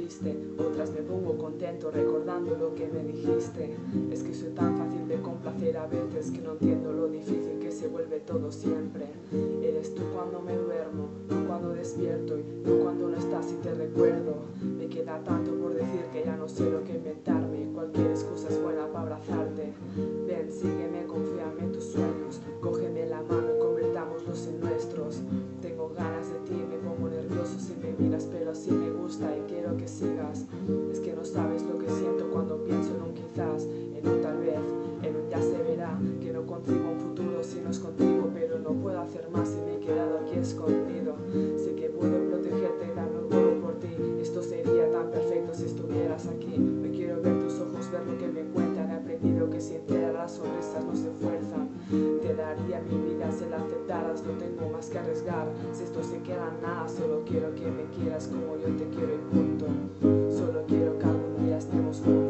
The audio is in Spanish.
triste, otras me pongo contento recordando lo que me dijiste. Es que soy tan fácil de complacer a veces que no entiendo lo difícil que se vuelve todo siempre. Eres tú cuando me duermo, tú cuando despierto y tú cuando no estás y te recuerdo. Me queda tanto por decir que ya no sé lo que inventarme, cualquier excusa es buena para abrazarte. Ven, sígueme, confíame en tus sueños, cógeme la mano y convirtámoslos en nuestros. Tengo ganas de ti, me pongo nervioso si me miras, pero así me gusta y quiero que sigas. Es que no sabes lo que siento cuando pienso en un quizás, en un tal vez, en un ya se verá. Que no concibo un futuro si no es contigo, pero no puedo hacer más si me he quedado aquí escondido. Sé que puedo protegerte y darlo todo por ti, esto sería tan perfecto si estuvieras aquí. Hoy quiero ver tus ojos, ver lo que me cuentan. He aprendido que sincera las sonrisas no se fuerzan. Te daría mi vida si la aceptaras, no tengo más que arriesgar. Si esto se queda en nada, solo quiero que me quieras como yo te quiero y punto. Solo quiero que algún día estemos juntos.